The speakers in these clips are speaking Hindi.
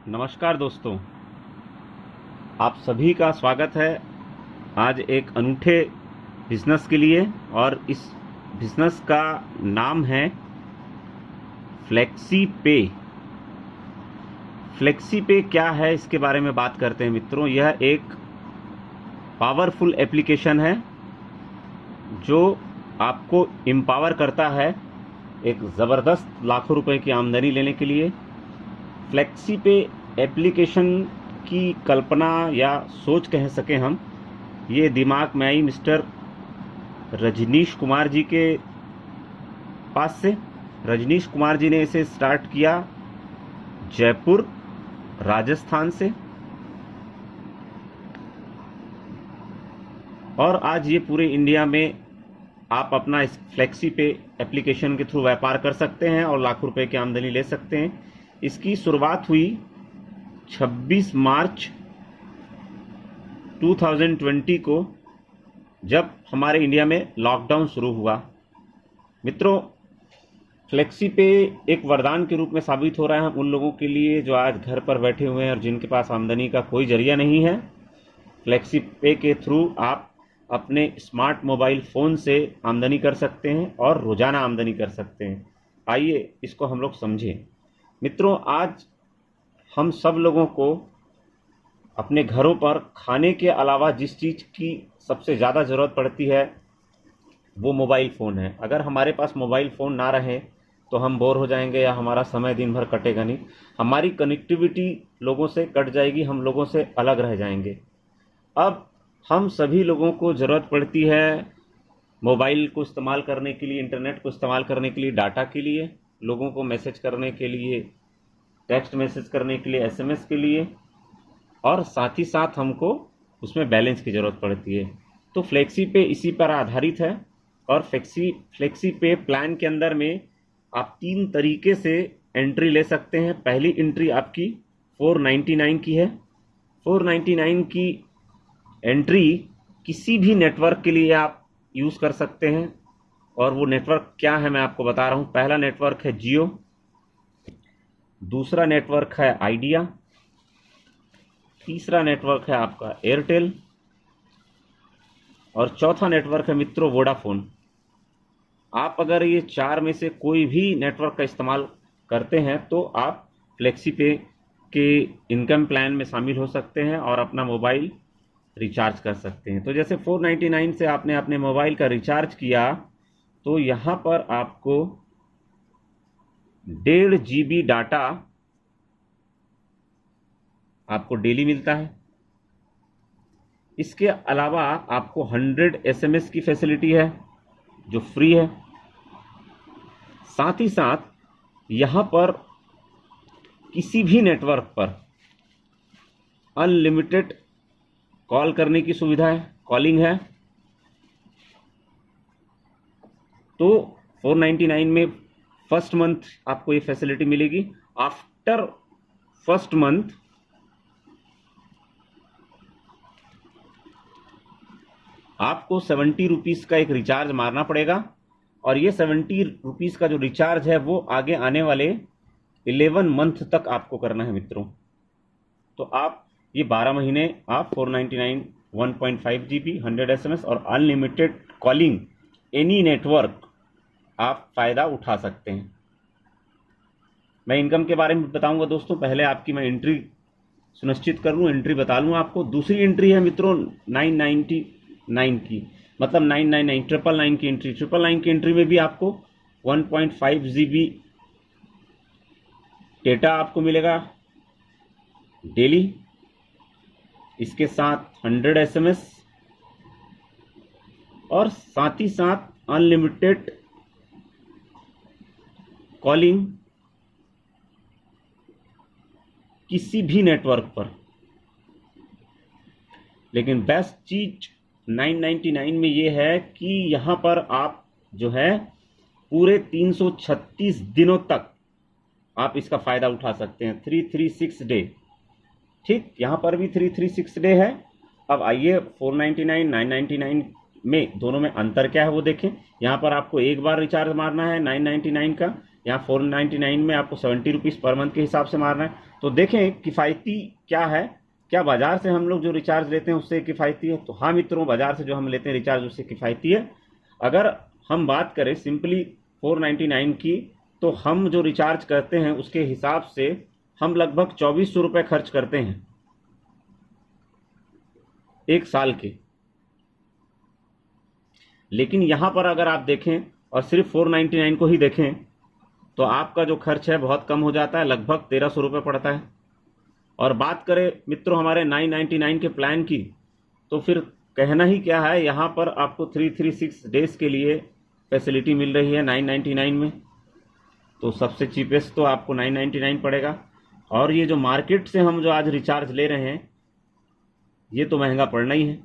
नमस्कार दोस्तों, आप सभी का स्वागत है आज एक अनूठे बिजनेस के लिए। और इस बिजनेस का नाम है फ्लेक्सी पे। फ्लेक्सी पे क्या है, इसके बारे में बात करते हैं मित्रों। यह एक पावरफुल एप्लीकेशन है जो आपको एम्पावर करता है एक ज़बरदस्त लाखों रुपए की आमदनी लेने के लिए। फ्लेक्सी पे एप्लीकेशन की कल्पना या सोच कह सकें हम, ये दिमाग में आई मिस्टर रजनीश कुमार जी के पास से। रजनीश कुमार जी ने इसे स्टार्ट किया जयपुर राजस्थान से, और आज ये पूरे इंडिया में आप अपना इस फ्लेक्सी पे एप्लीकेशन के थ्रू व्यापार कर सकते हैं और लाखों रुपए की आमदनी ले सकते हैं। इसकी शुरुआत हुई 26 मार्च 2020 को, जब हमारे इंडिया में लॉकडाउन शुरू हुआ। मित्रों, फ्लेक्सी पे एक वरदान के रूप में साबित हो रहा है उन लोगों के लिए जो आज घर पर बैठे हुए हैं और जिनके पास आमदनी का कोई जरिया नहीं है। फ्लेक्सी पे के थ्रू आप अपने स्मार्ट मोबाइल फ़ोन से आमदनी कर सकते हैं और रोज़ाना आमदनी कर सकते हैं। आइए इसको हम लोग समझें। मित्रों, आज हम सब लोगों को अपने घरों पर खाने के अलावा जिस चीज़ की सबसे ज़्यादा ज़रूरत पड़ती है वो मोबाइल फ़ोन है। अगर हमारे पास मोबाइल फ़ोन ना रहे तो हम बोर हो जाएंगे या हमारा समय दिन भर कटेगा नहीं। हमारी कनेक्टिविटी लोगों से कट जाएगी, हम लोगों से अलग रह जाएंगे। अब हम सभी लोगों को ज़रूरत पड़ती है मोबाइल को इस्तेमाल करने के लिए, इंटरनेट को इस्तेमाल करने के लिए, डाटा के लिए, लोगों को मैसेज करने के लिए, टेक्स्ट मैसेज करने के लिए, एसएमएस के लिए, और साथ ही साथ हमको उसमें बैलेंस की ज़रूरत पड़ती है। तो फ्लेक्सी पे इसी पर आधारित है। और फ्लेक्सी पे प्लान के अंदर में आप 3 तरीके से एंट्री ले सकते हैं। पहली एंट्री आपकी 499 की है। 499 की एंट्री किसी भी नेटवर्क के लिए आप यूज़ कर सकते हैं, और वो नेटवर्क क्या है मैं आपको बता रहा हूँ। पहला नेटवर्क है जियो, दूसरा नेटवर्क है आइडिया, तीसरा नेटवर्क है आपका एयरटेल, और चौथा नेटवर्क है मित्रों वोडाफोन। आप अगर ये 4 में से कोई भी नेटवर्क का इस्तेमाल करते हैं तो आप फ्लेक्सी पे के इनकम प्लान में शामिल हो सकते हैं और अपना मोबाइल रिचार्ज कर सकते हैं। तो जैसे 499 से आपने अपने मोबाइल का रिचार्ज किया तो यहाँ पर आपको 1.5 GB डाटा आपको डेली मिलता है। इसके अलावा आपको 100 SMS की फैसिलिटी है जो फ्री है। साथ ही साथ यहाँ पर किसी भी नेटवर्क पर अनलिमिटेड कॉल करने की सुविधा है, कॉलिंग है। तो 499 में फर्स्ट मंथ आपको ये फैसिलिटी मिलेगी। आफ्टर फर्स्ट मंथ आपको 70 रुपीज़ का एक रिचार्ज मारना पड़ेगा, और ये 70 रुपीज़ का जो रिचार्ज है वो आगे आने वाले 11 मंथ तक आपको करना है मित्रों। तो आप ये 12 महीने आप 499 1.5 GB 100 SMS और अनलिमिटेड कॉलिंग एनी नेटवर्क आप फ़ायदा उठा सकते हैं। मैं इनकम के बारे में बताऊंगा दोस्तों, पहले आपकी मैं एंट्री सुनिश्चित कर लूँ, एंट्री बता लूँ आपको। दूसरी एंट्री है मित्रों 999 की, मतलब 999 999 की एंट्री। 999 की एंट्री में भी आपको 1.5 GB डेटा आपको मिलेगा डेली, इसके साथ 100 SMS और साथ ही साथ अनलिमिटेड कॉलिंग किसी भी नेटवर्क पर। लेकिन बेस्ट चीज 999 में ये है कि यहाँ पर आप जो है पूरे 336 दिनों तक आप इसका फ़ायदा उठा सकते हैं। 336 डे, ठीक, यहाँ पर भी 336 डे है। अब आइए 499 999 में दोनों में अंतर क्या है वो देखें। यहाँ पर आपको एक बार रिचार्ज मारना है 999 का, यहाँ 499 में आपको 70 रुपीज़ पर मंथ के हिसाब से मारना है। तो देखें किफ़ायती क्या है, क्या बाज़ार से हम लोग जो रिचार्ज लेते हैं उससे किफ़ायती है? तो हाँ मित्रों, बाज़ार से जो हम लेते हैं रिचार्ज उससे किफ़ायती है। अगर हम बात करें सिंपली 499 की, तो हम जो रिचार्ज करते हैं उसके हिसाब से हम लगभग 2400 रुपये खर्च करते हैं एक साल के। लेकिन यहाँ पर अगर आप देखें और सिर्फ 499 को ही देखें तो आपका जो खर्च है बहुत कम हो जाता है, लगभग 1300 रुपये पड़ता है। और बात करें मित्रों हमारे 999 के प्लान की, तो फिर कहना ही क्या है, यहाँ पर आपको 336 डेज के लिए फैसिलिटी मिल रही है 999 में। तो सबसे चीपेस्ट तो आपको 999 पड़ेगा। और ये जो मार्केट से हम जो आज रिचार्ज ले रहे हैं ये तो महंगा पड़ना ही है।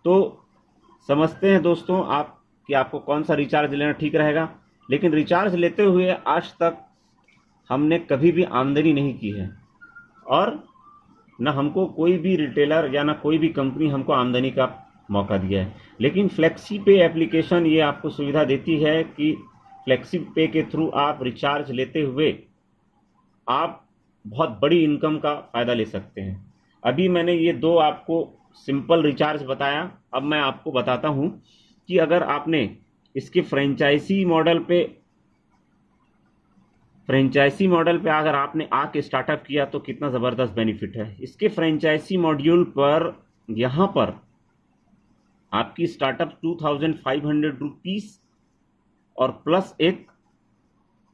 तो समझते हैं दोस्तों आप कि आपको कौन सा रिचार्ज लेना ठीक रहेगा। लेकिन रिचार्ज लेते हुए आज तक हमने कभी भी आमदनी नहीं की है और न हमको कोई भी रिटेलर या ना कोई भी कंपनी हमको आमदनी का मौका दिया है। लेकिन फ्लेक्सी पे एप्लीकेशन ये आपको सुविधा देती है कि फ्लेक्सी पे के थ्रू आप रिचार्ज लेते हुए आप बहुत बड़ी इनकम का फ़ायदा ले सकते हैं। अभी मैंने ये दो आपको सिंपल रिचार्ज बताया, अब मैं आपको बताता हूँ कि अगर आपने इसके फ्रेंचाइजी मॉडल पे अगर आपने आके स्टार्टअप किया तो कितना ज़बरदस्त बेनिफिट है। इसके फ्रेंचाइजी मॉड्यूल पर यहाँ पर आपकी स्टार्टअप 2500 रुपीज़ और प्लस एक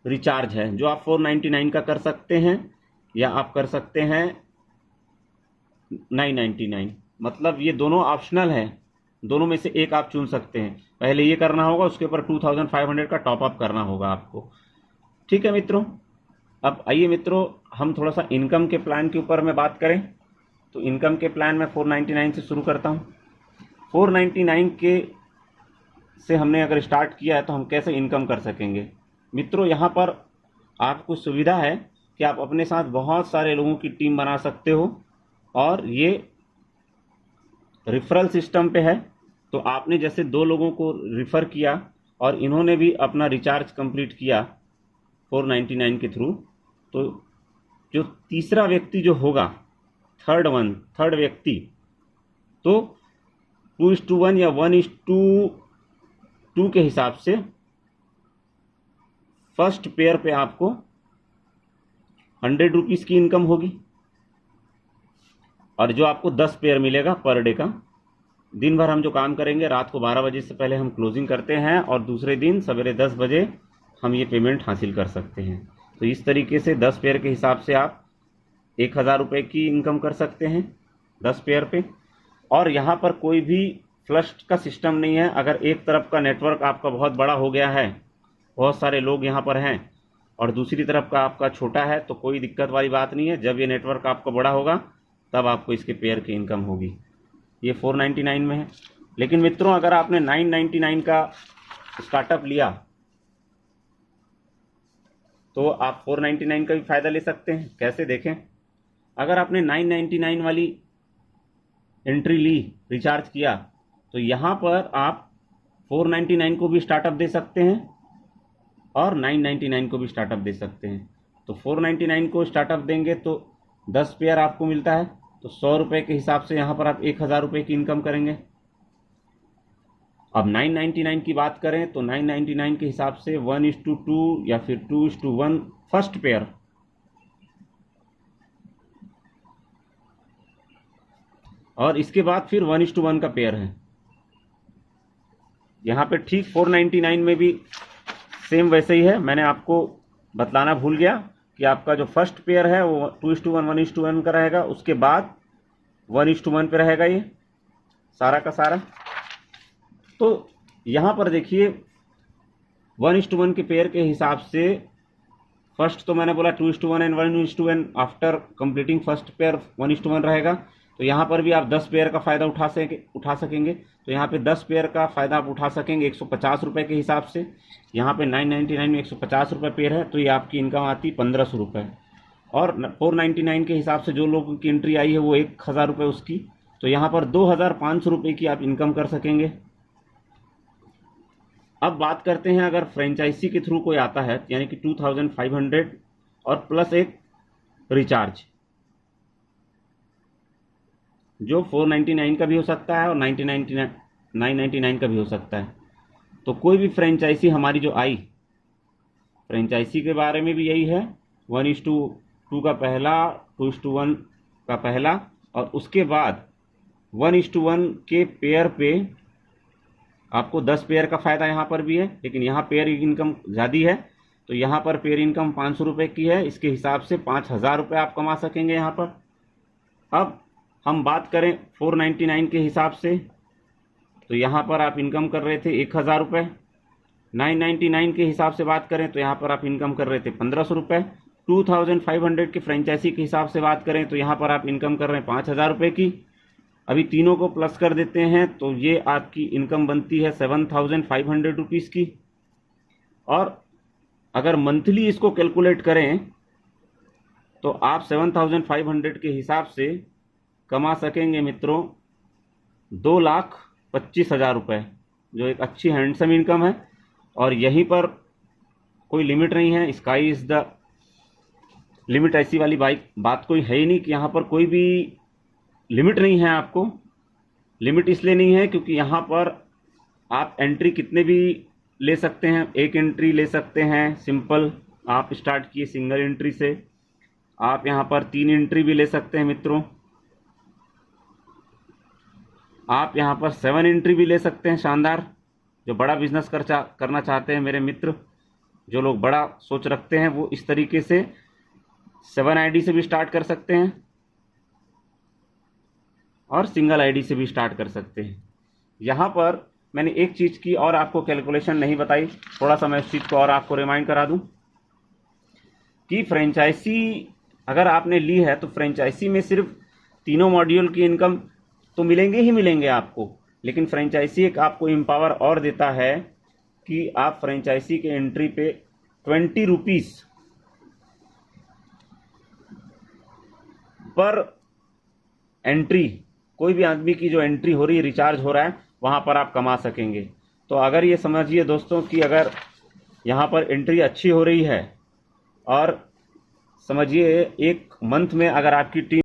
रिचार्ज है जो आप 499 का कर सकते हैं या आप कर सकते हैं 999। मतलब ये दोनों ऑप्शनल है, दोनों में से एक आप चुन सकते हैं। पहले ये करना होगा, उसके ऊपर 2500 का टॉपअप करना होगा आपको। ठीक है मित्रों, अब आइए मित्रों हम थोड़ा सा इनकम के प्लान के ऊपर में बात करें। तो इनकम के प्लान मैं 499 से शुरू करता हूँ। 499 के से हमने अगर स्टार्ट किया है तो हम कैसे इनकम कर सकेंगे। मित्रों यहाँ पर आपको सुविधा है कि आप अपने साथ बहुत सारे लोगों की टीम बना सकते हो और ये रिफरल सिस्टम पे है। तो आपने जैसे 2 लोगों को रिफ़र किया और इन्होंने भी अपना रिचार्ज कंप्लीट किया 499 के थ्रू, तो जो तीसरा व्यक्ति जो होगा, थर्ड व्यक्ति, तो 2:1 या 1:2 के हिसाब से फर्स्ट पेयर पे आपको 100 रुपीज़ की इनकम होगी और जो आपको 10 पेयर मिलेगा पर डे का। दिन भर हम जो काम करेंगे, रात को 12 बजे से पहले हम क्लोजिंग करते हैं और दूसरे दिन सवेरे 10 बजे हम ये पेमेंट हासिल कर सकते हैं। तो इस तरीके से 10 पेयर के हिसाब से आप 1000 रुपये की इनकम कर सकते हैं 10 पेयर पे। और यहाँ पर कोई भी फ्लश का सिस्टम नहीं है। अगर एक तरफ का नेटवर्क आपका बहुत बड़ा हो गया है, बहुत सारे लोग यहाँ पर हैं, और दूसरी तरफ का आपका छोटा है, तो कोई दिक्कत वाली बात नहीं है। जब ये नेटवर्क आपका बड़ा होगा तब आपको इसके पेयर की इनकम होगी। ये 499 में है। लेकिन मित्रों अगर आपने 999 का स्टार्टअप लिया तो आप 499 का भी फ़ायदा ले सकते हैं। कैसे देखें, अगर आपने 999 वाली एंट्री ली, रिचार्ज किया, तो यहाँ पर आप 499 को भी स्टार्टअप दे सकते हैं और 999 को भी स्टार्टअप दे सकते हैं। तो 499 को स्टार्टअप देंगे तो 10 पेयर आपको मिलता है, तो 100 रुपये के हिसाब से यहाँ पर आप 1000 रुपये की इनकम करेंगे। अब 999 की बात करें तो 999 के हिसाब से 1:2 या फिर 2:1 फर्स्ट पेयर, और इसके बाद फिर 1:1 का पेयर है। यहाँ पे ठीक 499 में भी सेम वैसे ही है। मैंने आपको बतलाना भूल गया कि आपका जो फर्स्ट पेयर है वो 2:1 1:1 का रहेगा, उसके बाद 1:1 पे रहेगा ये सारा का सारा। तो यहाँ पर देखिए 1:1 के पेयर के हिसाब से फर्स्ट तो मैंने बोला 2:1 and 1:1 after completing first pair 1:1 रहेगा। तो यहाँ पर भी आप 10 पेयर का फ़ायदा उठा सकेंगे। तो यहाँ पे 10 पेयर का फ़ायदा आप उठा सकेंगे 150 रुपये के हिसाब से। यहाँ पे 999 में 150 रुपये पेयर है, तो ये आपकी इनकम आती 1500 रुपये। और 499 के हिसाब से जो लोगों की एंट्री आई है वो 1000 रुपये उसकी, तो यहाँ पर 2500 रुपये की आप इनकम कर सकेंगे। अब बात करते हैं अगर फ्रेंचाइजी के थ्रू कोई आता है, यानी कि 2500 और प्लस एक रिचार्ज, जो 499 का भी हो सकता है और 999 का भी हो सकता है। तो कोई भी फ्रेंचाइजी हमारी जो आई, फ्रेंचाइजी के बारे में भी यही है, 1:2 का पहला, 2:1 का पहला, और उसके बाद 1:1 के पेयर पे आपको 10 पेयर का फ़ायदा यहाँ पर भी है, लेकिन यहाँ पेयर इनकम ज़्यादा है, तो यहाँ पर पेयर इनकम 500 रुपये की है। इसके हिसाब से 5000 रुपये आप कमा सकेंगे यहाँ पर। अब हम बात करें 499 के हिसाब से, तो यहाँ पर आप इनकम कर रहे थे 1000 रुपये। 999 के हिसाब से बात करें तो यहाँ पर आप इनकम कर रहे थे 1500 रुपये। 2500 के फ्रेंचाइजी के हिसाब से बात करें तो यहाँ पर आप इनकम कर रहे हैं 5000 रुपये की। अभी तीनों को प्लस कर देते हैं तो ये आपकी इनकम बनती है 7500 रुपीज़ की। और अगर मंथली इसको कैलकुलेट करें तो आप 7500 के हिसाब से कमा सकेंगे मित्रों 2,25,000 रुपये, जो एक अच्छी हैंडसम इनकम है। और यहीं पर कोई लिमिट नहीं है, स्काई इज़ द लिमिट, ऐसी वाली बात कोई है ही नहीं कि यहाँ पर कोई भी लिमिट नहीं है। आपको लिमिट इसलिए नहीं है क्योंकि यहाँ पर आप एंट्री कितने भी ले सकते हैं। एक एंट्री ले सकते हैं सिंपल, आप स्टार्ट किए सिंगल एंट्री से, आप यहाँ पर 3 एंट्री भी ले सकते हैं मित्रों, आप यहाँ पर 7 एंट्री भी ले सकते हैं। शानदार, जो बड़ा बिजनेस करना चाहते हैं मेरे मित्र, जो लोग बड़ा सोच रखते हैं, वो इस तरीके से 7 आईडी से भी स्टार्ट कर सकते हैं और सिंगल आईडी से भी स्टार्ट कर सकते हैं। यहाँ पर मैंने एक चीज़ की और आपको कैलकुलेशन नहीं बताई, थोड़ा सा मैं इस चीज़ को और आपको रिमाइंड करा दूं कि फ्रेंचाइजी अगर आपने ली है तो फ्रेंचाइजी में सिर्फ तीनों मॉड्यूल की इनकम तो मिलेंगे ही मिलेंगे आपको, लेकिन फ्रेंचाइजी एक आपको एम्पावर और देता है कि आप फ्रेंचाइजी के एंट्री पे 20 रुपीज़ पर एंट्री, कोई भी आदमी की जो एंट्री हो रही है, रिचार्ज हो रहा है, वहाँ पर आप कमा सकेंगे। तो अगर ये समझिए दोस्तों कि अगर यहाँ पर एंट्री अच्छी हो रही है और समझिए एक मंथ में अगर आपकी टीम